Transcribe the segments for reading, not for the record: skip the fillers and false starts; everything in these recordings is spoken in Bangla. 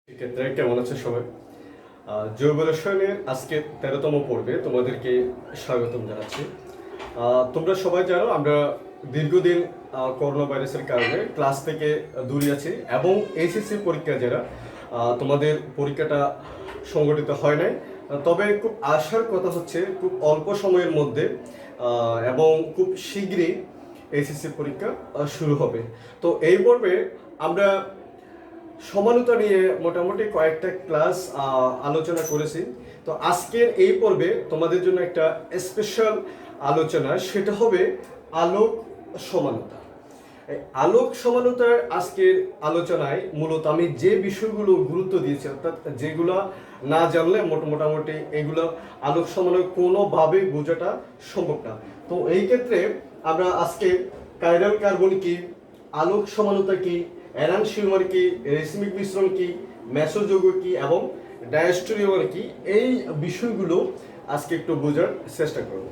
সেক্ষেত্রে কেমন আছে সবাই? জৈব রসায়নের আজকে 13তম পর্বে তোমাদেরকে স্বাগতম জানাচ্ছি। তোমরা সবাই জানো আমরা দীর্ঘদিন করোনা ভাইরাসের কারণে ক্লাস থেকে দূরে আছি এবং এইচএসসি পরীক্ষা যারা তোমাদের পরীক্ষাটা সংগঠিত হয় নাই, তবে খুব আশার কথা হচ্ছে খুব অল্প সময়ের মধ্যে এবং খুব শীঘ্রই এইচএসসি পরীক্ষা শুরু হবে। তো এই পর্বে আমরা সমানতা নিয়ে মোটামুটি কয়েকটা ক্লাস আলোচনা করেছি। তো আজকের এই পর্বে তোমাদের জন্য একটা স্পেশাল আলোচনা, সেটা হবে আলোক সমানতা। এই আলোক সমানতার আজকের আলোচনায় মূলত আমি যে বিষয়গুলো গুরুত্ব দিয়েছি, অর্থাৎ যেগুলো না জানলে মোটামুটি এগুলো আলোক সমানতা কোনোভাবে বোঝাটা সম্ভব না। তো এই ক্ষেত্রে আমরা আজকে কাইরাল কার্বন কি, আলোক সমানতা কি, এনানশিউমার কি, রেসিমিক মিশ্রণ কি, মেসোযৌগ কি এবং ডায়াস্টোরিয়ার কি, এই বিষয়গুলো আজকে একটু বোঝার চেষ্টা করব।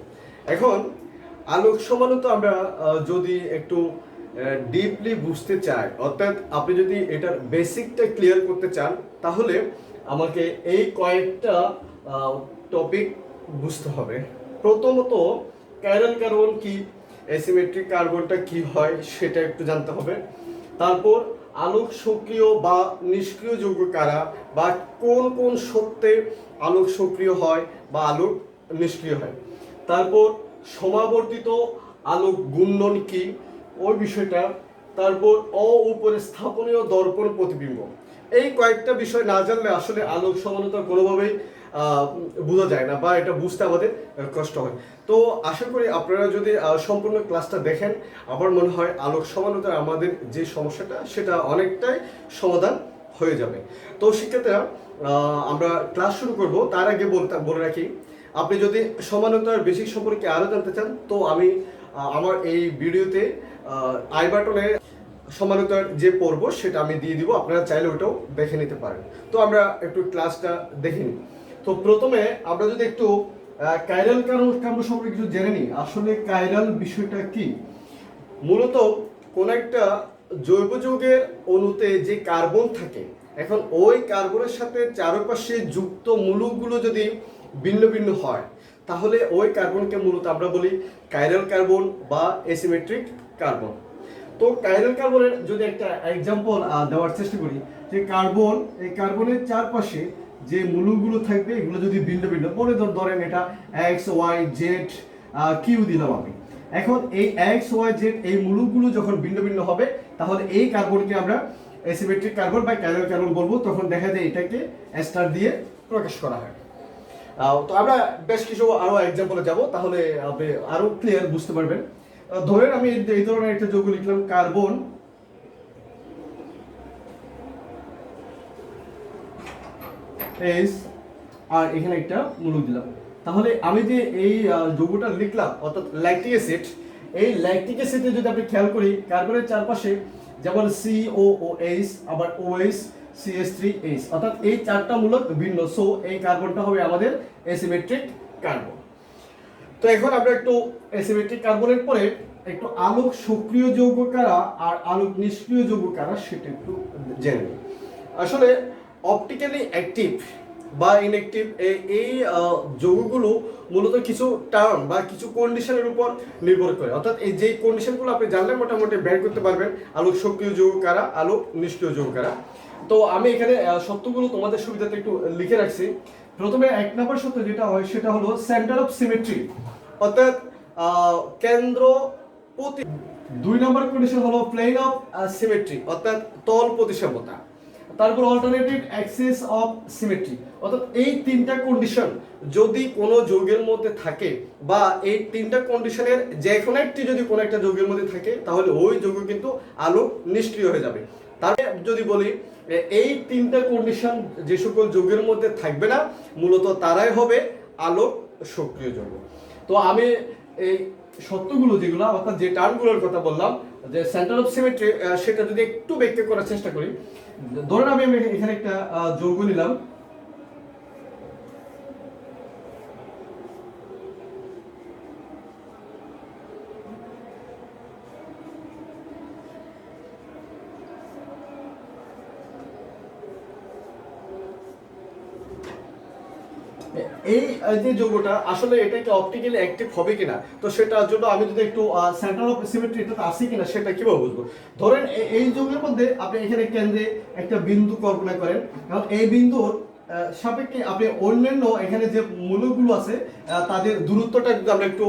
এখন আলোক সমানতা আমরা যদি একটু ডিপলি বুঝতে চাই, অর্থাৎ আপনি যদি এটার বেসিকটা ক্লিয়ার করতে চান, তাহলে আমাকে এই কয়েকটা টপিক বুঝতে হবে। প্রথমত কাইরাল কার্বন কি, অ্যাসিমেট্রিক কার্বনটা কি হয় সেটা একটু জানতে হবে। তারপর আলোক সক্রিয় বা নিষ্ক্রিয় যৌগ কারা, বা কোন কোন শর্তে আলোক সক্রিয় হয় বা আলোক নিষ্ক্রিয় হয়। তারপর সমাবর্তিত আলোক গুণন কি, ওই বিষয়টা। তারপর অউপস্থাপনীয় দর্পণ প্রতিবিম্ব। এই কয়েকটা বিষয় না জানলে আসলে আলোক সমানতা কোনোভাবেই বোঝা যায় না, বা এটা বুঝতে আমাদের কষ্ট হয়। তো আশা করি আপনারা যদি সম্পূর্ণ ক্লাসটা দেখেন, আমার মনে হয় আলোক সমানতার আমাদের যে সমস্যাটা সেটা অনেকটাই সমাধান হয়ে যাবে। তো শিক্ষার্থীরা, আমরা ক্লাস শুরু করব তার আগে বলে রাখি, আপনি যদি সমানতার বেসিক সম্পর্কে আরও জানতে চান, তো আমি আমার এই ভিডিওতে আই বাটনে সমানতার যে পর্ব সেটা আমি দিয়ে দিব, আপনারা চাইলে ওটাও দেখে নিতে পারেন। তো আমরা একটু ক্লাসটা দেখে নিই। তো প্রথমে আমরা যদি একটু কাইরাল কার্বন সম্পর্কে কিছু জেনে নিই। আসলে কাইরাল বিষয়টা কি? মূলত কোন একটা জৈব যৌগের অণুতে যে কার্বন থাকে, এখন ওই কার্বনের সাথে চারপাশে যুক্ত মূলকগুলো যদি ভিন্ন ভিন্ন হয়, তাহলে ওই কার্বনকে মূলত আমরা বলি কাইরাল কার্বন বা অ্যাসিমেট্রিক কার্বন। তো কাইরাল কার্বনের যদি একটা এক্সাম্পল দেওয়ার চেষ্টা করি, যে কার্বন, এই কার্বনের চারপাশে যে মূলকগুলো থাকবে এগুলো যদি ভিন্ন ভিন্ন, মনে ধরেন এটা এক্স ওয়াই জেড কিউ দিলাম আমি। এখন এই এক্স ওয়াই জেড এই মূলকগুলো যখন ভিন্ন ভিন্ন হবে, তাহলে এই কার্বনকে আমরা অ্যাসিমেট্রিক কার্বন বা কাইরাল কার্বন বলবো। তখন দেখা যায় এটাকে স্টার দিয়ে প্রকাশ করা হয়। তো আমরা বেশ কিছু আরো এক্সাম্পলে যাব, তাহলে আপনি আরো ক্লিয়ার বুঝতে পারবেন। ধরেন আমি এই ধরনের একটা যৌগ লিখলাম কার্বন, এস, আর এখানে একটা মূলক দিলাম। তাহলে আমি যে এই যৌগটা লিখলাম, অর্থাৎ ল্যাকটিক অ্যাসিড, এই ল্যাকটিক অ্যাসিডে যদি আপনি খেয়াল করি, কার্বনের চারপাশে যেমন COOH, আবার OH, CH3H, অর্থাৎ এই চারটা মূলক ভিন্ন। সো এই কার্বনটা হবে আমাদের অ্যাসিমেট্রিক কার্বন। তো এখন আমরা একটু অ্যাসিমেট্রিক কার্বনের পরে একটু আলোক সক্রিয় যৌগ কারা আর আলোক নিষ্ক্রিয় যৌগ কারা সেটা একটু জেনে নিই। আসলে অপটিক্যালি অ্যাক্টিভ বা ইনঅ্যাক্টিভ এই যৌগগুলো মূলত কিছু টার্ম বা কিছু কন্ডিশনের উপর নির্ভর করে, অর্থাৎ এই যে কন্ডিশনগুলো আপনি জানলে মোটামুটি বের করতে পারবেন আলোক সক্রিয় যৌগ কারা, আলোক নিষ্ক্রিয় যৌগ কারা। তো আমি এখানে সত্যগুলো তোমাদের সুবিধাতে একটু লিখে রাখছি। প্রথমে এক নম্বর সত্য যেটা হয় সেটা হলো সেন্টার অফ সিমেট্রি, অর্থাৎ কেন্দ্র প্রতি। দুই নম্বর কন্ডিশন হলো প্লেন অফ সিমেট্রি, অর্থাৎ তল প্রতিসাম্যতা। তারপর অল্টারনেটিভ অ্যাক্সিস অফ সিমেট্রি, অর্থাৎ এই তিনটা কন্ডিশন যদি কোনো যৌগের মধ্যে থাকে, বা এই তিনটা কন্ডিশনের যে কোনো একটি যদি কোনো একটা যৌগের মধ্যে থাকে, তাহলে ওই যৌগ কিন্তু আলোক নিষ্ক্রিয় হয়ে যাবে। তাহলে যদি বলি এই তিনটা কন্ডিশন যে সকল যৌগের মধ্যে থাকবে না, মূলত তারাই হবে আলোক সক্রিয় যৌগ। তো আমি এই সত্যগুলো যেগুলো, অর্থাৎ যে টার্মগুলোর কথা বললাম, যে সেন্টার অফ সিমেট্রি, সেটা যদি একটু ব্যাখ্যা করার চেষ্টা করি। ধরেন আমি এখানে একটা যৌগ নিলাম, এই যে যৌগটা আসলে এটা কি অপটিক্যালি অ্যাক্টিভ হবে কিনা, তো সেটার জন্য আমি যদি একটু সেন্টার অফ সিমেট্রি এটা আছে কিনা সেটা কিভাবে বুঝবো। ধরেন এই যৌগের মধ্যে আপনি এখানে কেন্দ্রে একটা বিন্দু কল্পনা করেন, এবং এই বিন্দুর সাপেক্ষে আপনি অন্যান্য এখানে যে মূলকগুলো আছে তাদের দূরত্বটা যদি আমরা একটু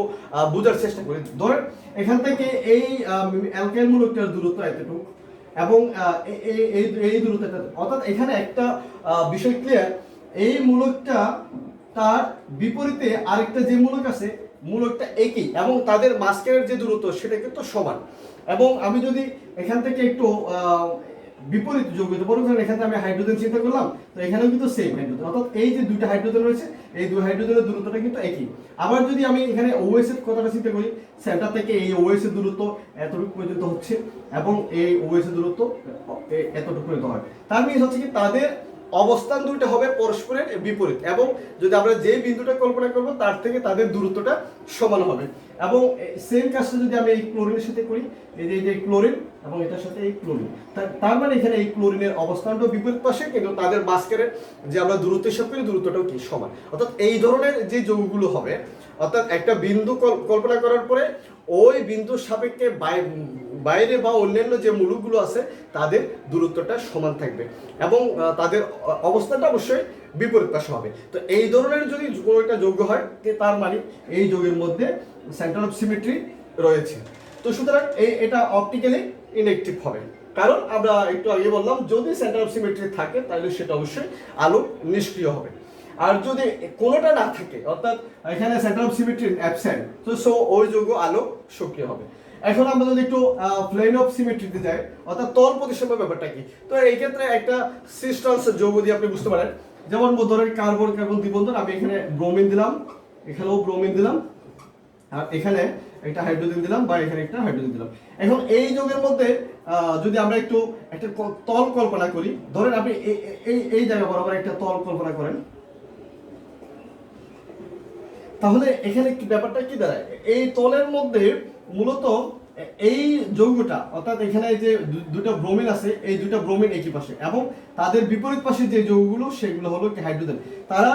বোঝার চেষ্টা করি। ধরেন এখান থেকে এই অ্যালকাইল মূলকটার দূরত্ব এতটুকু, এবং এই দূরত্বটা, অর্থাৎ এখানে একটা বিষয় ক্লিয়ার, এই মূলকটা তার বিপরীতে আরেকটা যে মূলক আছে মূলকটা একই, এবং তাদের মাঝখানের যে দূরত্ব সেটা কিন্তু সমান। এবং আমি যদি এখান থেকে একটু বিপরীত যোগ করতে পারবো, কারণ এখানে আমি হাইড্রোজেন চিন্তা করলাম, তো এখানেও কিন্তু সেম হাইড্রোজেন, অর্থাৎ এই যে দুইটা হাইড্রোজেন রয়েছে এই দুই হাইড্রোজেনের দূরত্বটা কিন্তু একই। আবার যদি আমি এখানে ওএস এর কথাটা চিন্তা করি, সেন্টার থেকে এই ওএস এর দূরত্ব এতটুকু পর্যন্ত হচ্ছে, এবং এই ওএস এর দূরত্ব এতটুকু পর্যন্ত হয়। তার মানে হচ্ছে কি তাদের অবস্থান দুইটা হবে পরস্পরের বিপরীত, এবং যদি আমরা যে বিন্দুটা কল্পনা করব তার থেকে তাদের দূরত্বটা সমান হবে। এবং সেম কাজটা যদি আমি এই ক্লোরিনের সাথে করি, এই যে ক্লোরিন এবং এটার সাথে এই ক্লোরিন, তার মানে এখানে এই ক্লোরিনের অবস্থানটা বিপরীত পাশে, কিন্তু তাদের মাঝখানের যে আমরা দূরত্ব হিসাব করি দূরত্বটাও কি সমান। অর্থাৎ এই ধরনের যে যৌগগুলো হবে, অর্থাৎ একটা বিন্দু কল্পনা করার পরে ওই বিন্দুর সাপেক্ষে বাইরে বা অন্যান্য যে মূলকগুলো আছে তাদের দূরত্বটা সমান থাকবে, এবং তাদের অবস্থানটা অবশ্যই বিপরীত পাশে হবে। তো এই ধরনের যদি কোনো একটা যৌগ হয়, তার মানে এই যৌগের মধ্যে সেন্টার অফ সিমেট্রি রয়েছে। তো সুতরাং এটা অপটিক্যালি ইনঅ্যাক্টিভ হবে, কারণ আমরা একটু আগে বললাম যদি সেন্টার অফ সিমেট্রি থাকে তাহলে সেটা অবশ্যই আলো নিষ্ক্রিয় হবে। আর যদি কোনোটা না থাকে, অর্থাৎ এখানে সেন্টার অফ সিমেট্রি অ্যাবসেন্ট, তো সো ওই যৌগ আলো সক্রিয় হবে। এখন আমরা যদি একটু প্লেন অফ সিমেট্রিতে যাই, অর্থাৎ তল প্রতিসাম্য ব্যাপারটা কি, তো এই ক্ষেত্রে একটা সিস ট্রান্স যৌগ দিয়ে আপনি বুঝতে পারেন। যেমন ধরেন কার্বন কার্বন দ্বিবন্ধন, আমি এখানে ব্রোমিন দিলাম, এখানেও ব্রোমিন দিলাম, আর এখানে একটা হাইড্রোজেন দিলাম, বা এখানে একটা হাইড্রোজেন দিলাম। এখন এই যৌগের মধ্যে যদি আমরা একটু একটা তল কল্পনা করি, ধরেন আপনি এই জায়গা বরাবর একটা তল কল্পনা করেন, তাহলে এখানে কি ব্যাপারটা কি দাঁড়ায়, এই তলের মধ্যে মূলত এই যৌগটা, অর্থাৎ এখানে যে দুটো ব্রোমিন আছে এই দুটো ব্রোমিন একই পাশে, এবং তাদের বিপরীত পাশে যে যৌগগুলো সেগুলো হলো কি হাইড্রোজেন। তারা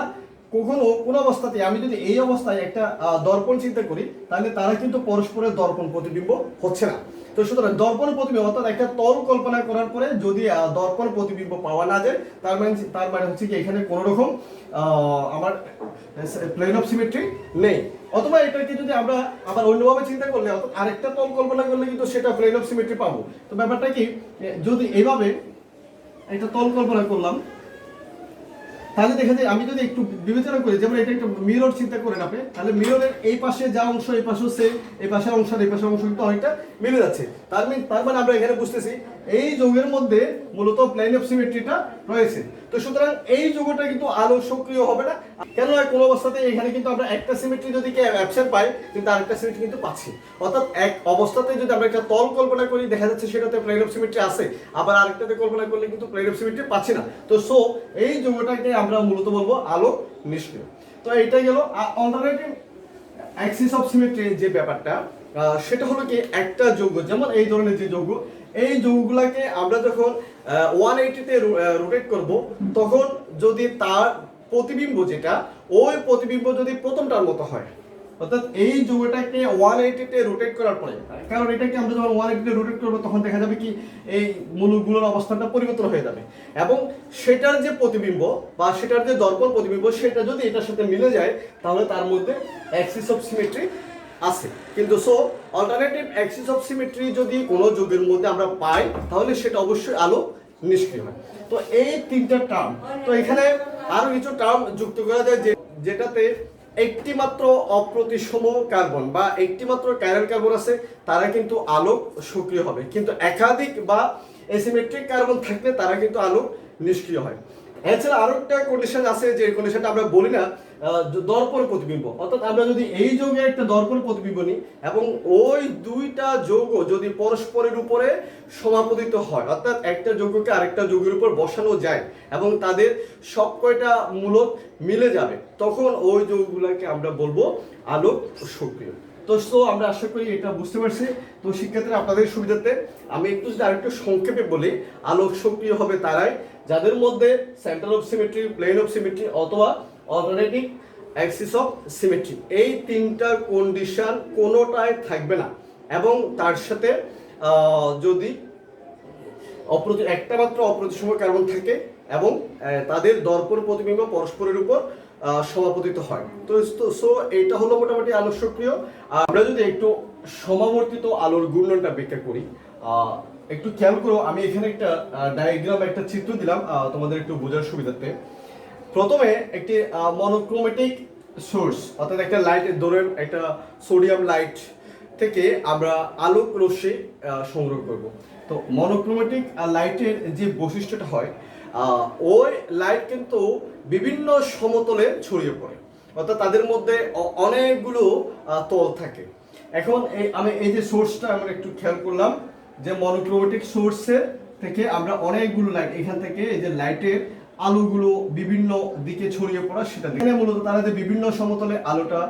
কখনো কোন অবস্থাতে, আমি যদি এই অবস্থায় একটা দর্পণ চিন্তা করি, তাহলে তারা কিন্তু পরস্পরের দর্পণ প্রতিবিম্ব হচ্ছে না। তো সুতরাং দর্পণ প্রতিবিম্ব, অর্থাৎ একটা তল কল্পনা করার পরে যদি দর্পণ প্রতিবিম্ব পাওয়া না যায়, তার মানে হচ্ছে কি এখানে কোনো রকম আমার প্লেন অফ সিমেট্রি নেই। অথবা এটাকে যদি আমরা আবার অন্যভাবে চিন্তা করলে, অর্থাৎ আরেকটা তল কল্পনা করলে কিন্তু সেটা প্লেন অফ সিমেট্রি পাবো। তো ব্যাপারটা কি, যদি এইভাবে একটা তল কল্পনা করলাম, তাহলে দেখা যায় আমি যদি একটু বিবেচনা করি, যেমন এটা একটা মিরর চিন্তা করেন আপনি, তাহলে মিররের এই পাশে যা অংশ এই পাশেও সেম, এই পাশের অংশ এই পাশের অংশ কিন্তু অনেকটা মিলে যাচ্ছে। তার মানে আমরা এখানে বুঝতেছি এই যৌগের মধ্যে মূলত প্লেন অফ সিমেট্রিটা রয়েছে। তো সুতরাং এই যৌগটা কিন্তু আলো সক্রিয় হবে না, কেননা কোনো অবস্থাতে এখানে কিন্তু আমরা একটা সিমেট্রি যদি অ্যাবসেন্ট পাই, কিন্তু আরেকটা সিমেট্রি কিন্তু পাচ্ছি। অর্থাৎ এক অবস্থাতে যদি আমরা একটা তল কল্পনা করি, দেখা যাচ্ছে সেটাতে প্লেন অফ সিমেট্রি আছে, আবার আরেকটাতে কল্পনা করলে কিন্তু প্লেন অফ সিমেট্রি পাচ্ছি না। তো সো এই যৌগটাকে আমরা মূলত বলবো আলো নিষ্ক্রিয়। তো এটা গেল অল্টারনেটিভ অ্যাক্সিস অফ সিমেট্রি যে ব্যাপারটা, সেটা হলো কি একটা যৌগ, যেমন এই ধরনের যে যৌগ, এই যৌগগুলোকে আমরা যখন 180-তে রোটেট করব, তখন যদি তার প্রতিবিম্ব যেটা, ওই প্রতিবিম্ব যদি প্রথমটার মতো হয়, অর্থাৎ এই যৌগটাকে 180-তে রোটেট করার পরে, কারণ এটাকে আমরা যখন 180-তে রোটেট করবো তখন দেখা যাবে কি এই মূলকগুলোর অবস্থানটা পরিবর্তন হয়ে যাবে, এবং সেটার যে প্রতিবিম্ব বা সেটার যে দর্পণ প্রতিবিম্ব সেটা যদি এটার সাথে মিলে যায়, তাহলে তার মধ্যে অ্যাক্সিস অফ সিমেট্রি আছে। কিন্তু so alternative Axis of symmetry যদি কোনো যৌগের মধ্যে আমরা পাই, তাহলে সেটা অবশ্যই আলো নিষ্ক্রিয় হয়। তো এই তিনটা টার্ম, তো এখানে আরো কিছু টার্ম যুক্ত করা যায় যেটাতে একটি মাত্র অপ্রতিসম কার্বন বা একটি মাত্র কাইরাল কার্বন আছে, তারা কিন্তু আলো সক্রিয় হবে, কিন্তু একাধিক বা অ্যাসিমেট্রিক কার্বন থাকলে তারা কিন্তু আলো নিষ্ক্রিয় হয়। এছাড়া আরো একটা কন্ডিশন আছে, যে কন্ডিশনটা আমরা বলি না, দর্পণ প্রতিবিম্ব। অর্থাৎ আমরা যদি এই যৌগের একটা দর্পণ প্রতিবিম্ব নিই, এবং ওই দুইটা যৌগ যদি পরস্পরের উপরে সমাপতিত হয়, অর্থাৎ একটা যৌগকে আরেকটা যৌগের উপর বসানো যায় এবং তাদের সব কয়টা মূলক মিলে যাবে, তখন ওই যৌগগুলোকে আমরা বলবো আলোক সক্রিয়। তো আমরা আশা করি এটা বুঝতে পারছি। তো শিক্ষার্থীরা আপনাদের সুবিধার্থে আমি একটু যদি আরেকটু সংক্ষেপে বলি, আলোক সক্রিয় হবে তারাই যাদের মধ্যে centre of symmetry, plane of symmetry অথবা অল্টারনেটিং অ্যাক্সিস অফ সিমেট্রি। এই তিনটা কন্ডিশন কোনোটাই থাকবে না, এবং তার সাথে যদি একটা মাত্র অপ্রতিসম কার্বন থাকে এবং তাদের দর্পণ প্রতিবিম্ব পরস্পরের উপর সমাপতিত হয়। তো সো এইটা হলো মোটামুটি আলোক সক্রিয়। আমরা যদি একটু সমাবর্তিত আলোর ঘূর্ণনটা ব্যাখ্যা করি, একটু খেয়াল করো, আমি এখানে একটা ডায়াগ্রাম, একটা চিত্র দিলাম তোমাদের একটু বোঝার সুবিধার্থে। প্রথমে একটি মনোক্রোমেটিক সোর্স, অর্থাৎ একটা লাইট, ধরেন একটা সোডিয়াম লাইট থেকে আমরা আলোক রশ্মি সংগ্রহ করব। তো মনোক্রোমেটিক লাইটের যে বৈশিষ্ট্যটা হয়, ওই লাইট কিন্তু বিভিন্ন সমতলে ছড়িয়ে পড়ে, অর্থাৎ তাদের মধ্যে অনেকগুলো তল থাকে। এখন আমি এই যে সোর্সটা আমরা একটু খেয়াল করলাম যে মনোক্রোমেটিক সোর্সের থেকে আমরা অনেকগুলো লাইট, এখান থেকে এই যে লাইটের আলোগুলো বিভিন্ন দিকে ছড়িয়ে পড়া, সেটা দেখে মূলত তারা যে বিভিন্ন সমতলে আলোটা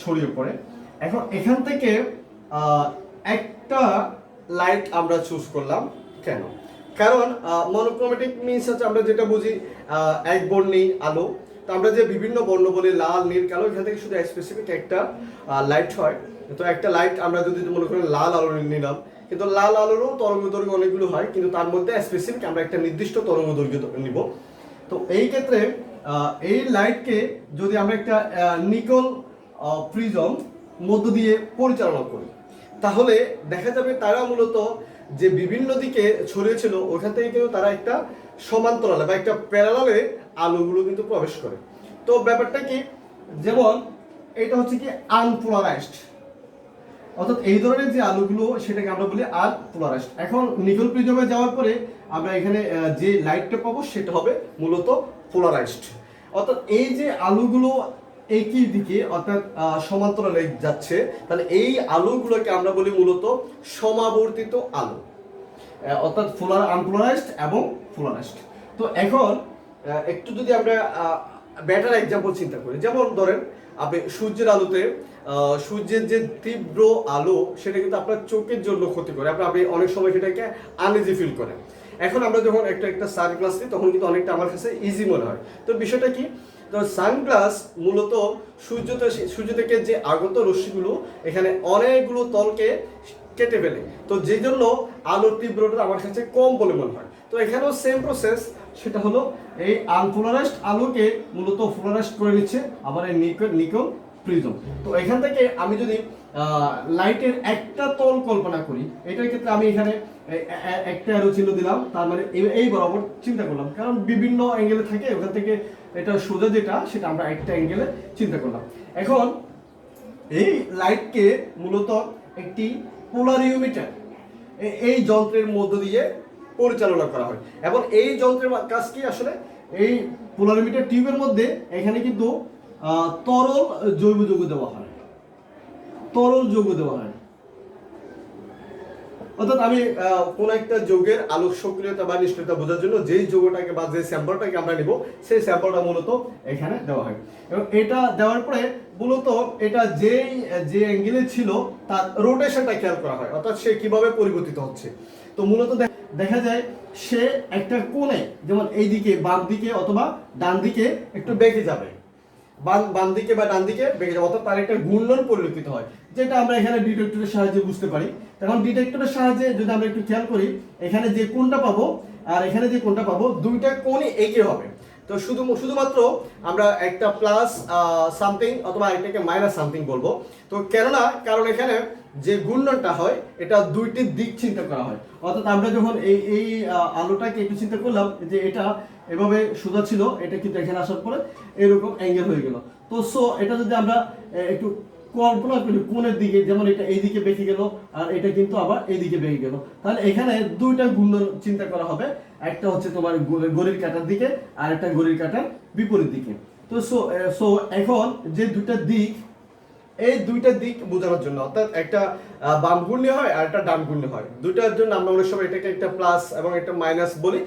ছড়িয়ে পড়ে। এখন এখান থেকে একটা লাইট আমরা চুজ করলাম কেন? কারণ মনোক্রোমেটিক মিনস হচ্ছে আমরা যেটা বুঝি এক বর্ণী আলো। তো আমরা যে বিভিন্ন বর্ণ বলি, লাল, নীল, কালো, এখান থেকে শুধু স্পেসিফিক একটা লাইট হয়। তো একটা লাইট আমরা যদি মনে করি লাল আলো নিলাম, কিন্তু লাল আলোরও তরঙ্গ দৈর্ঘ্য অনেকগুলো হয়, কিন্তু তার মধ্যে স্পেসিফিক আমরা একটা নির্দিষ্ট তরঙ্গ দৈর্ঘ্য নিব। তো এই ক্ষেত্রে এই লাইটকে যদি আমরা একটা নিকল প্রিজম মধ্য দিয়ে পরিচালনা করি, তাহলে দেখা যাবে তারা মূলত যে বিভিন্ন দিকে ছড়িয়েছিল ওইখান থেকে কিন্তু তারা একটা সমান্তরালে বা একটা প্যারালালে আলোগুলো কিন্তু প্রবেশ করে। তো ব্যাপারটা কি, যেমন এটা হচ্ছে কি আনপোলারাইজড, অর্থাৎ এই ধরনের যে আলোগুলো সেটাকে আমরা বলি আনপোলারাইজড। এখন নিকল প্রিজমে যাওয়ার পরে আমরা এখানে যে লাইটটা পাবো সেটা হবে মূলত পোলারাইজড। অর্থাৎ এই যে আলোগুলো একই দিকে অর্থাৎ সমান্তরালে যাচ্ছে, তাহলে এই আলোগুলোকে আমরা বলি মূলত সমাবর্তিত আলো, অর্থাৎ আনপোলারাইজড এবং পোলারাইজড। তো এখন একটু যদি আমরা বেটার এক্সাম্পল চিন্তা করি, যেমন ধরেন আপনি সূর্যের আলোতে, সূর্যের যে তীব্র আলো সেটা কিন্তু আপনার চোখের জন্য ক্ষতি করে, আপনি অনেক সময় সেটাকে আনইজি ফিল করেন। এখন আমরা যখন একটা সানগ্লাস নিই তখন কিন্তু অনেকটা আমার কাছে ইজি মনে হয়। তো বিষয়টা কি, তো সানগ্লাস মূলত সূর্য থেকে যে আগত রশ্মিগুলো এখানে অনেকগুলো তলকে কেটে ফেলে, তো যেই জন্য আলোর তীব্রতা আমার কাছে কম বলে মনে হয়। তো এখানেও সেম প্রসেস, সেটা হলো এই আনপোলারাইজড আলোকে মূলত পোলারাইজড করে নিচ্ছে আবার এই নিকল প্রিজম। তো এখান থেকে আমি যদি লাইটের একটা তল কল্পনা করি, এটার ক্ষেত্রে আমি এখানে একটা অ্যারো চিহ্ন দিলাম, তার মানে এই বরাবর চিন্তা করলাম, কারণ বিভিন্ন অ্যাঙ্গেলে থাকে, ওখান থেকে এটা সোজা যেটা সেটা আমরা একটা অ্যাঙ্গেলে চিন্তা করলাম। এখন এই লাইটকে মূলত একটি পোলারিওমিটার, এই যন্ত্রের মধ্য দিয়ে পরিচালনা করা হয়, এবং এই যন্ত্রের কাজ কি, আসলে এই পোলারিমিটার টিউবের মধ্যে এখানে কিন্তু তরল জৈব যৌগ দেওয়া হয়, তরল যৌগ দেওয়া হয়। অর্থাৎ আমি কোন একটা যৌগের আলোক সক্রিয়তা বা নিষ্ক্রিয়তা বোঝার জন্য যেই যৌগটাকে বা যে স্যাম্পলটাকে আমরা নিব, সেই স্যাম্পলটা মূলত এখানে দেওয়া হয়, এবং এটা দেওয়ার পরে মূলত এটা যে অ্যাঙ্গেলে ছিল তার রোটেশনটা খেয়াল করা হয়, অর্থাৎ সে কিভাবে পরিবর্তিত হচ্ছে। তো মূলত দেখা যায় সে একটা কোণে, যেমন এই দিকে বাম দিকে অথবা ডান দিকে একটু বেঁকে যাবে, বাম দিকে বা ডান দিকে বেঁকে যাবে, অর্থাৎ তার একটা ঘূর্ণন পরিলক্ষিত হয়, যেটা আমরা এখানে ডিটেক্টরের সাহায্যে বুঝতে পারি। তখন ডিটেক্টরের সাহায্যে যদি আমরা একটু খেয়াল করি, এখানে যে কোণটা পাবো আর এখানে যে কোণটা পাবো, দুইটা কোণই একই হবে। তো শুধুমাত্র আমরা একটা প্লাস সামথিং অথবা এটাকে মাইনাস সামথিং বলবো। তো কারণ এখানে যে ঘূর্ণনটা হয় এটা দুইটি দিক চিন্তা করা হয়, অর্থাৎ আমরা যখন এই আলোটাকে একটু চিন্তা করলাম যে এটা এভাবে সোজা ছিল, এটা কিন্তু এখানে আসার পরে এরকম অ্যাঙ্গেল হয়ে গেল। তো সো এটা যদি আমরা একটু কল্পনা করি কোণের দিকে, যেমন এটা এইদিকে বেঁকে গেল আর এটা কিন্তু আবার এইদিকে বেঁকে গেল, তাহলে এখানে দুইটা ঘূর্ণন চিন্তা করা হবে, একটা হচ্ছে তোমার ঘড়ির কাঁটার দিকে আর একটা ঘড়ির কাঁটার বিপরীত দিকে। তো সো এখন যে দুইটা দিক, এই দুইটা দিক বোঝানোর জন্য, অর্থাৎ একটা বাম ঘূর্ণি হয় আর একটা ডান ঘূর্ণি হয়, দুইটার জন্য আমরা অনেক সময় এটাকে একটা প্লাস এবং একটা মাইনাস বলি,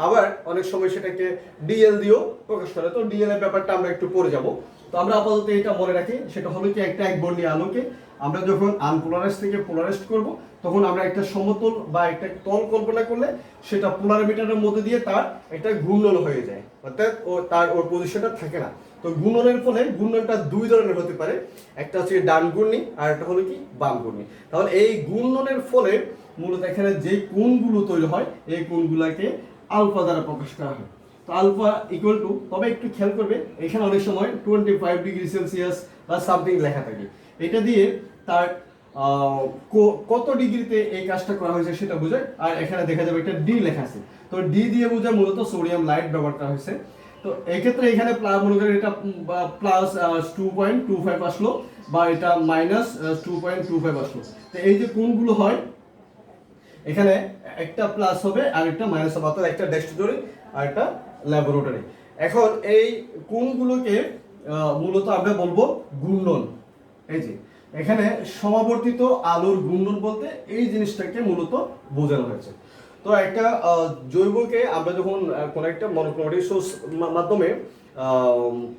আবার অনেক সময় সেটাকে ডিএল দিয়েও প্রকাশ করে। তো ডিএল এর ব্যাপারটা আমরা একটু পড়ে যাব। তো আমরা আপাতত এটা মনে রাখি, সেটা হলো কি একটা একবর্ণীয় আলোকে আমরা যখন আনপোলারাইজড থেকে পোলারাইজড করব, তখন আমরা একটা সমতল বা একটা তল কল্পনা করলে সেটা পোলারিমিটারের মধ্যে দিয়ে তার একটা ঘূর্ণন হয়ে যায়। অর্থাৎ ওর পজিশনটা থাকে না। তো গুণনের ফলে গুণনটা দুই ধরনের হতে পারে, একটা হচ্ছে ডান ঘূর্ণি আর একটা হলো কি বাম ঘূর্ণি। তাহলে এই গুণনের ফলে মূলত এখানে যে কোণগুলো তৈরি হয় এই কোণগুলোকে আলফা দ্বারা প্রকাশ করা হয়। তো আলফা ইকুয়াল টু, তবে একটু খেয়াল করবে এখানে অনেক সময় 25 ডিগ্রি সেলসিয়াস বা সামথিং লেখা থাকে, এটা দিয়ে তার কত ডিগ্রিতে এই কাজটা করা হয়েছে সেটা বোঝায়। আর এখানে দেখা যাবে একটা ডি লেখা আছে, তো ডি দিয়ে বোঝায় মূলত সোডিয়াম লাইট ব্যবহার করা হয়েছে। তো এই ক্ষেত্রে এখানে মনে করেন এটা প্লাস 2.25 আসলো বা এটা মাইনাস 2.25 আসলো। তো এই যে কোণগুলো হয় এখানে একটা প্লাস হবে আর একটা মাইনাস হবে, অর্থাৎ একটা ডেস্টিনেটরি আর একটা ল্যাবরেটরি। এখন এই কোণগুলোকে মূলত আমরা বলবো ঘূর্ণন। এই যে এখানে সমাবর্তিত আলোর ঘূর্ণন বলতে এই জিনিসটাকে মূলত বোঝানো হয়েছে। তো একটা জৈবকে আমরা যখন কোনো একটা মনোক্রোমেটিক সোর্স মাধ্যমে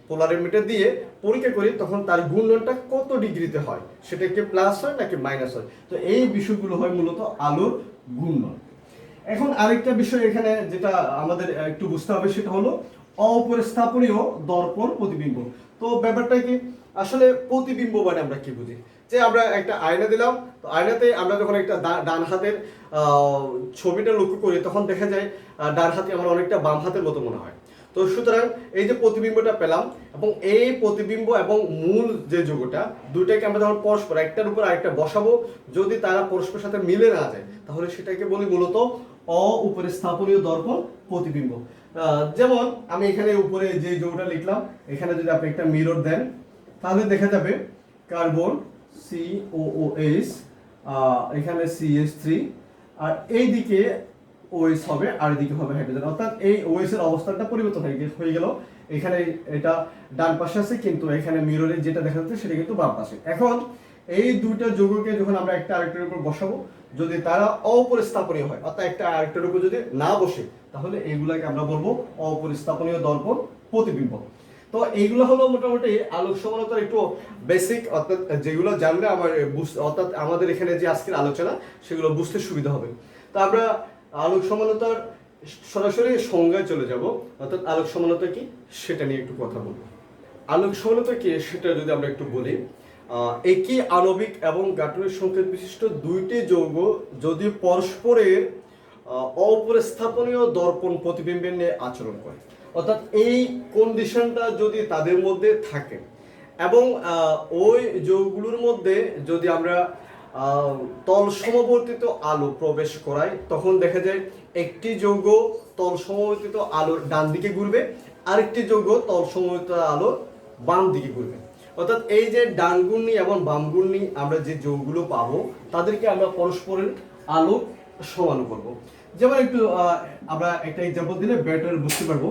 পোলারিমিটার দিয়ে পরীক্ষা করি তখন তার ঘূর্ণনটা কত ডিগ্রিতে হয়, সেটা কি প্লাস হয় নাকি মাইনাস হয়। তো এই বিষয়গুলো হয় মূলত আলোর ঘূর্ণন। এখন আরেকটা বিষয় এখানে যেটা আমাদের একটু বুঝতে হবে সেটা হলো অপরিস্থাপনীয় দর্পণ প্রতিবিম্ব। তো ব্যাপারটা কি, আসলে প্রতিবিম্ব মানে আমরা কি বুঝি, যে আমরা একটা আয়না দিলাম, তো আয়নাতে আমরা যখন একটা ডান হাতের ছবিটা লক্ষ্য করি তখন দেখা যায় ডান হাতে আমার অনেকটা বাম হাতের মতো মনে হয়। তো সুতরাং এই যে প্রতিবিম্বটা পেলাম এবং এই প্রতিবিম্ব এবং মূল যে যৌগটা দুইটাকে আমরা যখন পরস্পর একটার উপর আরেকটা বসাবো, যদি তারা পরস্পরের সাথে মিলে না যায় তাহলে সেটাকে বলি মূলত অপরিস্থাপনীয় দর্পণ প্রতিবিম্ব। যেমন আমি এখানে উপরে যে যৌগটা লিখলাম এখানে যদি আপনি একটা মিরর দেন তাহলে দেখা যাবে কার্বন COOH, এখানে CH3, আর এই দিকে OH হবে আর এদিকে হবে হাইড্রোজেন, অর্থাৎ এই OH এর অবস্থানটা পরিবর্তন হয়ে গেল। এখানে এটা ডান পাশে আছে কিন্তু এখানে মিররে যেটা দেখা যাচ্ছে সেটা কিন্তু বাম পাশে। এখন এই দুইটা যৌগকে যখন আমরা একটা আরেকটার উপর বসাবো, যদি তারা অপরিস্থাপনীয় হয় অর্থাৎ একটা আরেকটার উপর যদি না বসে তাহলে এইগুলাকে আমরা বলবো অপরিস্থাপনীয় দর্পণ প্রতিবিম্ব। তো এইগুলো হলো মোটামুটি আলোক সমানতার একটু বেসিক, অর্থাৎ যেগুলো জানলে আমার অর্থাৎ আমাদের এখানে যে আজকের আলোচনা সেগুলো বুঝতে সুবিধা হবে। তো আমরা আলোক সমানতার সরাসরি সংজ্ঞায় চলে যাব, অর্থাৎ আলোক সমানতা কি সেটা নিয়ে একটু কথা বলবো। আলোক সমানতা কি সেটা যদি আমরা একটু বলি, একই আণবিক এবং গাঠনিক সংকেত বিশিষ্ট দুইটি যৌগ যদি পরস্পরের অপরিস্থাপনীয় দর্পণ প্রতিবিম্বের নিয়ে আচরণ করে, অর্থাৎ এই কন্ডিশনটা যদি তাদের মধ্যে থাকে এবং ওই যৌগগুলোর মধ্যে যদি আমরা তল সমবর্তিত আলো প্রবেশ করাই তখন দেখা যায় একটি যৌগ তল সমবর্তিত আলোর ডান দিকে ঘুরবে, আরেকটি যৌগ তল সমবর্তিত আলোর বাম দিকে ঘুরবে। অর্থাৎ এই যে ডান ঘূর্ণি এবং বাম ঘূর্ণি আমরা যে যৌগগুলো পাবো তাদেরকে আমরা পরস্পরের আলো সমান করব। যেমন একটু আমরা একটা এক্সাম্পল দিলে বেটার বুঝতে পারবো।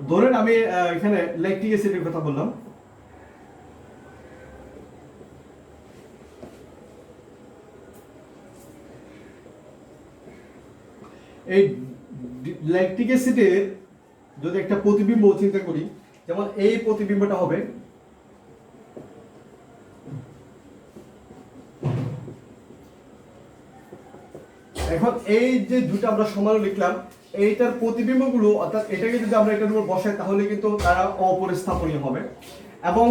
ধরেন আমি এখানে ল্যাকটিক অ্যাসিডের কথা বললাম, এই ল্যাকটিক অ্যাসিডের যদি একটা প্রতিবিম্ব চিন্তা করি, যেমন এই প্রতিবিম্বটা হবে এখন এই যে দুটো আমরা সমান লিখলাম এইটার প্রতিবিম্বগুলো, অর্থাৎ এটাকে যদি আমরা এটার উপর বসাই তাহলে কিন্তু তারা অপরিস্থাপনীয় হবে। এবং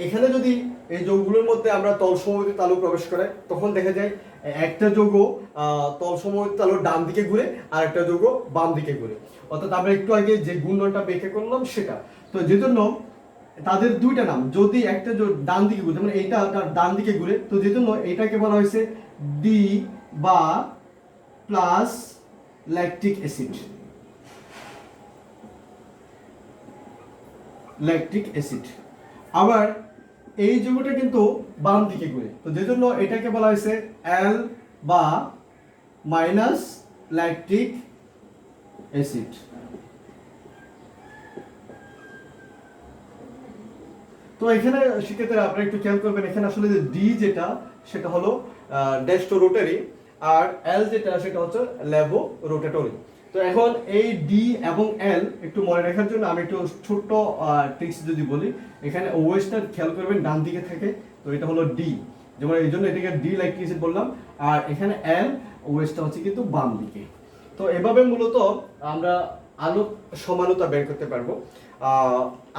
এখানে যদি এই যৌগগুলোর মধ্যে আমরা তল সমবর্তিত আলো প্রবেশ করাই তখন দেখা যায় একটা যৌগ তল সমবর্তিত আলোর ডান দিকে ঘুরে আর একটা যৌগ বাম দিকে ঘুরে, অর্থাৎ আমরা একটু আগে যে ঘূর্ণনটা ব্যাখ্যা করলাম সেটা। তো যে জন্য তাদের দুইটা নাম, যদি একটা ডান দিকে ঘুরে মানে এইটা ডান দিকে ঘুরে, তো যে জন্য এটাকে বলা হয়েছে ডি বা plus lactic acid, lactic acid. আবার এই যৌগটা কিন্তু বাম দিকে ঘুরে, তো যে জন্য এটাকে বলা হয়েছে এল বা মাইনাস ল্যাকটিক অ্যাসিড। তো এখানে সেক্ষেত্রে আপনারা একটু খেয়াল করবেন এখানে আসলে যে ডি যেটা সেটা হলো ডেস্টোরোটারি আর এল যেটা সেটা হচ্ছে ল্যাবোরোটেটরি। তো এখন এই ডি এবং এল একটু মনে রাখার জন্য আমি একটু ছোট্ট ট্রিক্স যদি বলি, এখানে ওএসটা খেয়াল করবেন ডান দিকে থাকে, তো এটা হলো ডি, যেমন এই জন্য এটাকে ডি ল্যাকটিক অ্যাসিড বললাম, আর এখানে এল ওএসটা হচ্ছে কিন্তু বাম দিকে। তো এভাবে মূলত আমরা আলোক সমানতা বের করতে পারবো।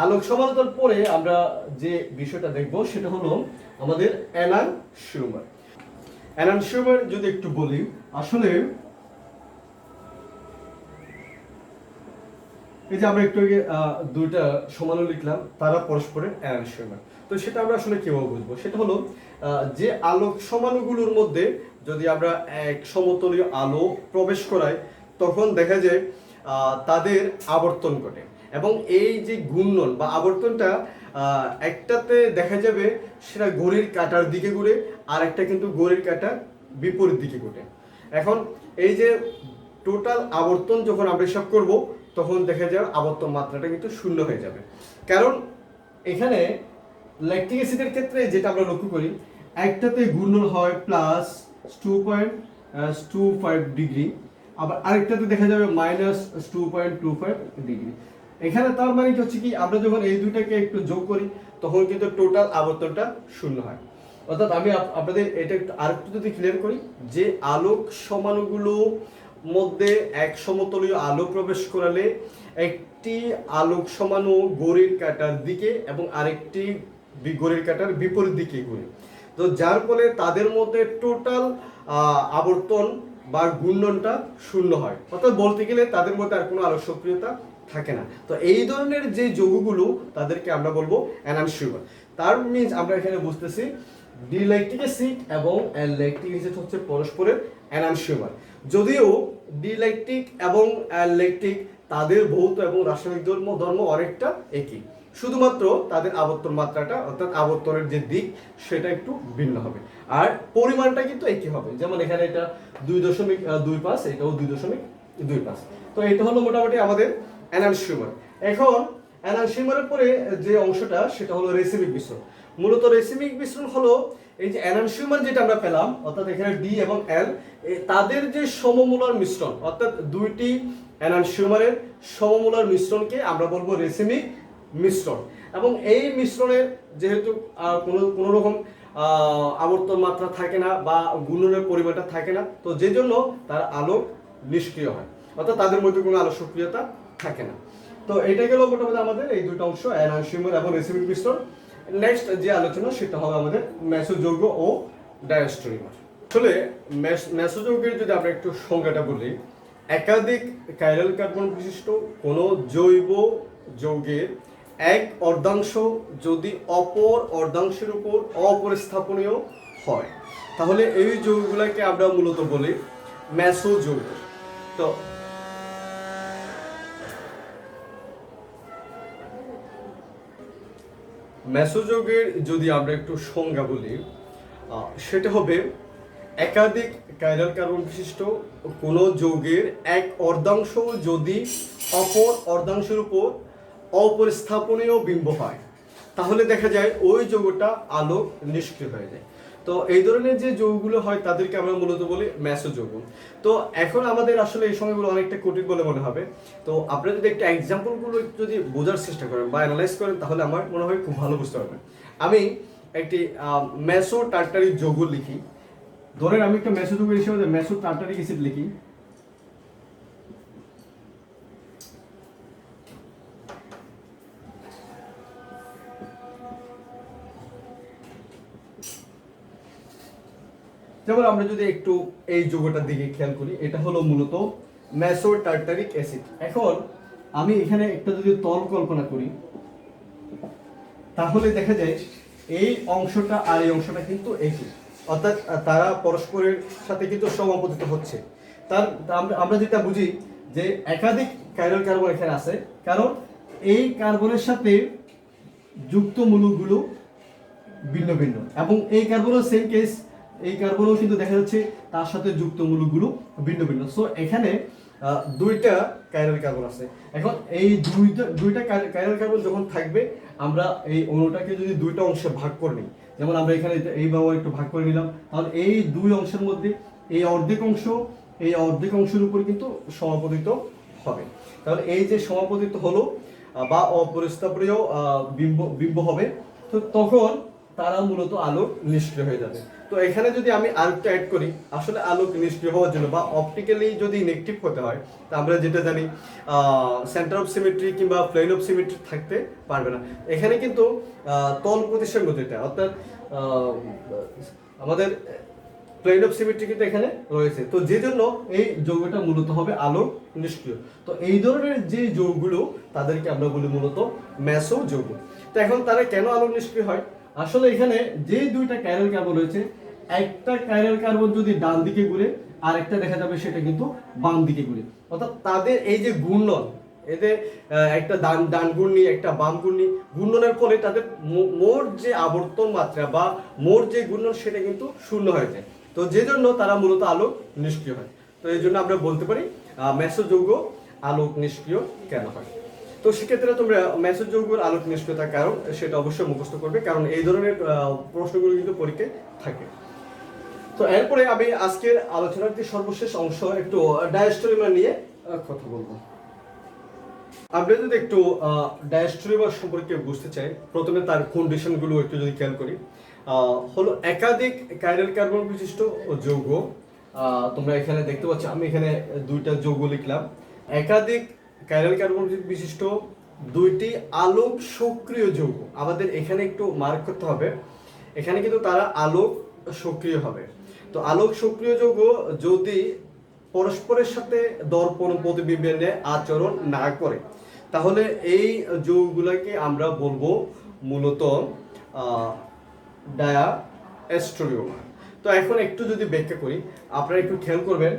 আলোক সমানতার পরে আমরা যে বিষয়টা দেখব সেটা হলো আমাদের অ্যালান শিউমার। অ্যালান শিউমার যদি একটু বলি, আসলে এই যে আমরা একটু আগে দুইটা সমাণু লিখলাম, তারা পরস্পরের অ্যালান শিউমার। তো সেটা আমরা আসলে কিভাবে বুঝবো? সেটা হলো যে আলোক সমাণুগুলোর মধ্যে যদি আমরা এক সমতলীয় আলো প্রবেশ করাই, তখন দেখা যায় তাদের আবর্তন ঘটে। এবং এই যে ঘূর্ণন বা আবর্তনটা একটাতে দেখা যাবে সেটা ঘড়ির কাঁটার দিকে ঘুরে, আর একটা কিন্তু ঘড়ির কাঁটার বিপরীত দিকে ঘটে। এখন এই যে টোটাল আবর্তন যখন আমরা হিসাব করব, তখন দেখা যাবে আবর্তন মাত্রাটা কিন্তু শূন্য হয়ে যাবে। কারণ এখানে ল্যাকটিক অ্যাসিডের ক্ষেত্রে যেটা আমরা লক্ষ্য করি, একটাতে ঘূর্ণন হয় +2.25 ডিগ্রি, আবার আরেকটাতে দেখা যাবে -2.25 ডিগ্রি। এখানে তার মানে কি হচ্ছে কি, আমরা যখন এই দুইটাকে একটু যোগ করি তখন কিন্তু টোটাল আবর্তনটা শূন্য হয়। অর্থাৎ আমি আপনাদের এটা একটু আরেকটু যদি ক্লিয়ার করি, যে আলোক সমাণুগুলো মধ্যে এক সমতলীয় আলো প্রবেশ করালে একটি আলোক সমাণু ঘড়ির কাঁটার দিকে এবং আরেকটি ঘড়ির কাঁটার বিপরীত দিকে ঘুরে। তো যার ফলে তাদের মধ্যে টোটাল আবর্তন বা ঘূর্ণনটা শূন্য হয়। অর্থাৎ বলতে গেলে তাদের মধ্যে আর কোনো আলোক সক্রিয়তা থাকে না। তো এই ধরনের যে যৌগগুলো তাদেরকে আমরা বলবো এনানশিউমার। তার মিনস আমরা এখানে বুঝতেছি ডিল্যাকটিক অ্যাসিড এবং ল্যাকটিক অ্যাসিড হচ্ছে পরস্পরের এনানশিউমার। যদিও ডিল্যাকটিক এবং ল্যাকটিক তাদের ভৌত এবং রাসায়নিক ধর্ম অনেকটা একই, শুধুমাত্র তাদের আবর্তন মাত্রাটা অর্থাৎ আবর্তনের যে দিক সেটা একটু ভিন্ন হবে, আর পরিমাণটা কিন্তু একই হবে। যেমন এখানে এটা 2.25, এটাও 2.25। তো এটা হলো মোটামুটি আমাদের এনানশিউমার। এখন এনানশিউমারের পরে যে অংশটা সেটা হলো রেসিমিক মিশ্রণ। মূলত রেসিমিক মিশ্রণ হলো এই যে এনানশিউমার যেটা আমরা পেলাম, অর্থাৎ এখানে ডি এবং এল তাদের যে সমমূলার মিশ্রণ, অর্থাৎ দুইটি এনানশিউমারের সমমূলার মিশ্রণকে আমরা বলবো রেসিমিক মিশ্রণ। এবং এই মিশ্রণের যেহেতু কোনো রকম আবর্তন মাত্রা থাকে না বা ঘূর্ণনের পরিমাণটা থাকে না, তো যে জন্য তার আলোক নিষ্ক্রিয় হয়, অর্থাৎ তাদের মধ্যে কোনো আলোক সক্রিয়তা থাকে না। তো এটা গেল মোটামুটি আমাদের এই দুটো অংশ, এনানশিউমার এবং রেসিমিক মিশ্রণ। নেক্সট যে আলোচনা সেটা হবে আমাদের মেসোযৌগ ও ডায়াস্টোরিমার। আসলে মেসোযৌগের যদি আমরা একটু সংজ্ঞাটা বলি, একাধিক কাইরাল কার্বন বিশিষ্ট কোনো জৈব যৌগের এক অর্ধাংশ যদি অপর অর্ধাংশের উপর অপরিস্থাপনীয় হয়, তাহলে এই যৌগগুলোকে আমরা মূলত বলি মেসোযৌগ। তো মেসোযৌগের যদি আমরা একটু সংজ্ঞা বলি, সেটা হবে একাধিক কাইরাল কার্বন বিশিষ্ট কোনো যৌগের এক অর্ধাংশ যদি অপর অর্ধাংশের উপর অপরিস্থাপনীয় বিম্ব হয়, তাহলে দেখা যায় ওই যৌগটা আলোক নিষ্ক্রিয় হয়ে যায়। তো এই ধরনের যে যৌগগুলো হয় তাদেরকে আমরা মূলত বলি মেসোযৌগ। তো এখন আমাদের আসলে এই সময়গুলো অনেকটা কঠিন বলে মনে হবে। তো আপনারা যদি একটা এক্সাম্পলগুলো যদি বোঝার চেষ্টা করেন বা অ্যানালাইজ করেন, তাহলে আমার মনে হয় খুব ভালো বুঝতে পারবেন। আমি একটি মেসো টার্টারিক যৌগ লিখি। ধরেন আমি একটা মেসোযৌগ হিসেবে মেসো টার্টারিক অ্যাসিড লিখি। যেমন আমরা যদি একটু এই যৌগটার দিকে খেয়াল করি, এটা হলো মূলত মেসো টার্টারিক অ্যাসিড। এখন আমি এখানে একটা যদি তল কল্পনা করি, তাহলে দেখা যায় এই অংশটা আর এই অংশটা কিন্তু একই, অর্থাৎ তারা পরস্পরের সাথে কিন্তু সমাপতিত হচ্ছে। তার আমরা যেটা বুঝি যে একাধিক কাইরাল কার্বন এখানে আছে, কারণ এই কার্বনের সাথে যুক্ত মূলকগুলো ভিন্ন ভিন্ন, এবং এই কার্বনও সেম কেস, এই কার্বনও কিন্তু দেখা যাচ্ছে তার সাথে যুক্ত মূলকগুলো ভিন্ন ভিন্ন। সো এখানে দুইটা কাইরাল কার্বন আছে। এখন এই দুইটা কাইরাল কার্বন যখন থাকবে, আমরা এই অণুটাকে যদি দুইটা অংশে ভাগ করে নিই, যেমন আমরা এখানে এইভাবে একটু ভাগ করে নিলাম, তাহলে এই দুই অংশের মধ্যে এই অর্ধেক অংশের উপর কিন্তু সমাপতিত হবে। তাহলে এই যে সমাপতিত হলো বা অপরিস্থাপনীয় বিম্ব হবে, তো তখন তারা মূলত আলোক নিষ্ক্রিয় হয়ে যাবে। তো এখানে যদি আমি আরেকটা অ্যাড করি, আসলে আলোক নিষ্ক্রিয় হওয়ার জন্য বা অপটিক্যালি যদি ইনেকটিভ হতে হয়, তা আমরা যেটা জানি সেন্টার অফ সিমেট্রি কিংবা প্লেন অফ সিমেট্রি থাকতে পারবে না। এখানে কিন্তু তল প্রতিসঙ্গ যেটা, অর্থাৎ আমাদের প্লেন অফ সিমেট্রি কিন্তু এখানে রয়েছে। তো যে জন্য এই যৌগটা মূলত হবে আলোক নিষ্ক্রিয়। তো এই ধরনের যে যৌগগুলো তাদেরকে আমরা বলি মূলত মেসো যৌগ। তো এখন তারা কেন আলোক নিষ্ক্রিয় হয়? আসলে এখানে যে দুইটা কাইরাল কার্বন রয়েছে, একটা কাইরাল কার্বন যদি ডান দিকে ঘুরে আর একটা দেখা যাবে সেটা কিন্তু বাম দিকে ঘুরে, অর্থাৎ তাদের এই যে ঘূর্ণন, এতে একটা ডান ঘূর্ণি একটা বাম ঘূর্ণি, ঘূর্ণনের ফলে তাদের মোট যে আবর্তন মাত্রা বা মোট যে ঘূর্ণন সেটা কিন্তু শূন্য হয়ে যায়। তো যে জন্য তারা মূলত আলোক নিষ্ক্রিয় হয়। তো এই জন্য আমরা বলতে পারি মেসো যৌগ আলোক নিষ্ক্রিয় কেন হয়। তো সেক্ষেত্রে তোমরা মেসো যৌগের আলোক নিষ্ক্রিয়তার কারণ সেটা অবশ্যই মুখস্থ করবে, কারণ এই ধরনের প্রশ্নগুলো কিন্তু পরীক্ষায় থাকে। তো এরপরে আমি আজকের আলোচনার যে সর্বশেষ অংশ একটু ডায়াস্টোরিমার নিয়ে কথা বলবো। আমরা যদি একটু ডায়াস্টোরিমার সম্পর্কে বুঝতে চাই, প্রথমে তার কন্ডিশনগুলো একটু যদি খেয়াল করি, হলো একাধিক কাইরাল কার্বন বিশিষ্ট যৌগ। তোমরা এখানে দেখতে পাচ্ছ, আমি এখানে দুইটা যৌগ লিখলাম। একাধিক কাইরাল কার্বন বিশিষ্ট দুইটি আলোক সক্রিয় যৌগ। আমাদের এখানে একটু মার্ক করতে হবে, এখানে কিন্তু তারা আলোক সক্রিয় হবে। তো আলোক সক্রিয় যৌগ যদি পরস্পরের সাথে দর্পণ প্রতিবিম্বের আচরণ না করে, তাহলে এই যৌগগুলোকে আমরা বলবো মূলত ডায়াস্টোরিওমার। তো এখন একটু যদি ব্যাখ্যা করি, আপনারা একটু খেয়াল করবেন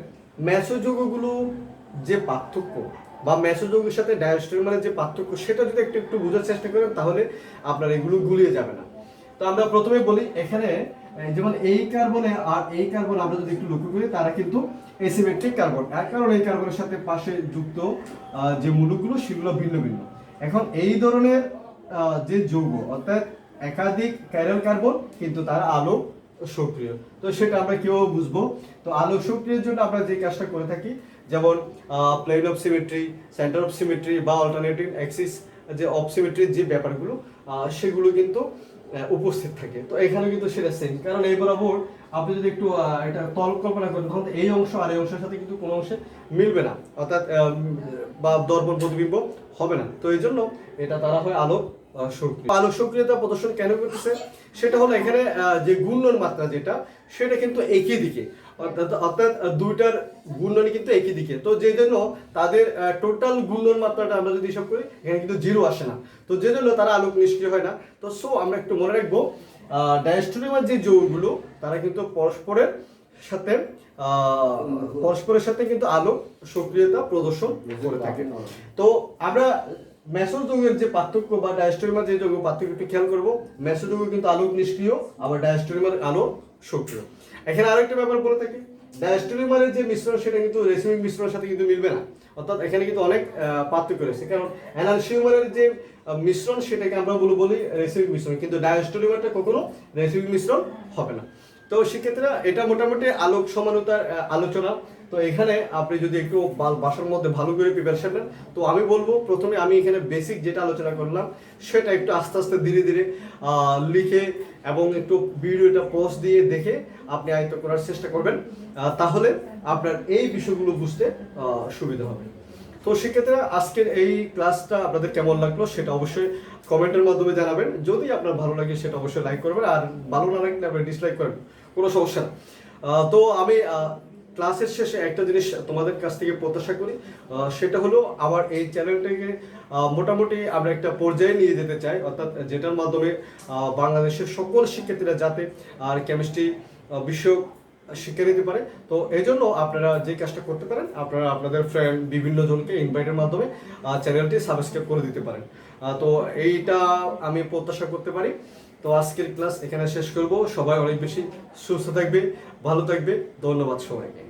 মেসো যৌগগুলো যে পার্থক্য বা মেসো যৌগের সাথে ডায়াস্টোরিওমারের যে পার্থক্য সেটা যদি একটু একটু বোঝার চেষ্টা করেন, তাহলে আপনার এগুলো গুলিয়ে যাবে না। তো আমরা প্রথমে বলি, এখানে যেমন এই কার্বনে আর এই কার্বন আমরা যদি একটু লক্ষ্য করি, তারা কিন্তু অ্যাসিমেট্রিক কার্বন, এর কারণ এই কার্বনের সাথে পাশে যুক্ত যে মূলকগুলো সেগুলো ভিন্ন ভিন্ন। এখন এই ধরনের যে যৌগ, অর্থাৎ একাধিক কাইরাল কার্বন কিন্তু তারা আলোক সক্রিয়, তো সেটা আমরা কিভাবে বুঝবো? তো আলোক সক্রিয়ের জন্য আমরা যে কাজটা করে থাকি, যেমন plane of symmetry, centre of symmetry বা অল্টারনেটিং অ্যাক্সিস যে অফ সিমেট্রির যে ব্যাপারগুলো সেগুলো কিন্তু উপস্থিত থাকে। তো এখানে কিন্তু সেটা সেম, কারণ এই বরাবর আপনি যদি একটু এটা তল কল্পনা করেন, তখন এই অংশ আর এই অংশের সাথে কিন্তু কোনো অংশে মিলবে না, অর্থাৎ বা দর্পণ প্রতিবিম্ব হবে না। তো এই জন্য এটা তারা হয় আলোক সক্রিয়। আলোক সক্রিয়তা প্রদর্শন কেন করতেছে? সেটা হলো এখানে যে ঘূর্ণন মাত্রা যেটা, সেটা কিন্তু একই দিকে, অর্থাৎ দুইটার ঘূর্ণনই কিন্তু একই দিকে। তো যে জন্য তাদের টোটাল ঘূর্ণন মাত্রাটা আমরা যদি হিসাব করি, এখানে কিন্তু জিরো আসে না। তো যে জন্য তারা আলোক নিষ্ক্রিয় হয় না। তো আমরা একটু মনে রাখবো, ডায়াস্টোরিমার যে যৌগগুলো তারা কিন্তু পরস্পরের সাথে কিন্তু আলোক সক্রিয়তা প্রদর্শন করে থাকে। তো আমরা মেসো যৌগের যে পার্থক্য বা ডায়াস্টোরিমার যে যৌগ পার্থক্য একটু খেয়াল করবো। মেসো যৌগ কিন্তু আলোক নিষ্ক্রিয়, আবার ডায়াস্টোরিমার আলোক সক্রিয়। এখানে আরেকটা ব্যাপার বলে থাকি, ডায়াস্টোরিমারের যে মিশ্রণ সেটা কিন্তু রেসিমিক মিশ্রণের সাথে কিন্তু মিলবে না, অর্থাৎ এখানে কিন্তু অনেক পার্থক্য রয়েছে। কারণ এনালশিউমারের যে মিশ্রণ সেটাকে আমরা বলি রেসিমিক মিশ্রণ, কিন্তু ডায়াস্টোরিমারটা কখনো রেসিমিক মিশ্রণ হবে না। তো সেক্ষেত্রে এটা মোটামুটি আলোক সমানতার আলোচনা। তো এখানে আপনি যদি একটু বাসার মধ্যে ভালো করে প্রিপারেশন নেন, তো আমি বলবো প্রথমে আমি এখানে বেসিক যেটা আলোচনা করলাম সেটা একটু আস্তে আস্তে ধীরে ধীরে লিখে এবং একটু ভিডিওটা পজ দিয়ে দেখে আপনি আয়ত্ত করার চেষ্টা করবেন, তাহলে আপনার এই বিষয়গুলো বুঝতে সুবিধা হবে। তো সেক্ষেত্রে আজকের এই ক্লাসটা আপনাদের কেমন লাগলো সেটা অবশ্যই কমেন্টের মাধ্যমে জানাবেন। যদি আপনার ভালো লাগে সেটা অবশ্যই লাইক করবেন, আর ভালো না লাগলে আপনি ডিসলাইক করবেন, কোনো সমস্যা না। তো আমি ক্লাসের শেষে একটা জিনিস তোমাদের কাছ থেকে প্রত্যাশা করি, সেটা হলো আমার এই চ্যানেলটাকে মোটামুটি আমরা একটা পর্যায়ে নিয়ে যেতে চাই, অর্থাৎ যেটার মাধ্যমে বাংলাদেশের সকল শিক্ষার্থীরা যাতে আর কেমিস্ট্রি বিষয়ক শিক্ষা নিতে পারে। তো এই জন্য আপনারা যে কাজটা করতে পারেন, আপনারা আপনাদের ফ্রেন্ড বিভিন্ন জনকে ইনভাইটের মাধ্যমে চ্যানেলটি সাবস্ক্রাইব করে দিতে পারেন। তো এইটা আমি প্রত্যাশা করতে পারি। তো আজকের ক্লাস এখানে শেষ করব। সবাই অনেক বেশি সুস্থ থাকবে, ভালো থাকবে। ধন্যবাদ সবাইকে।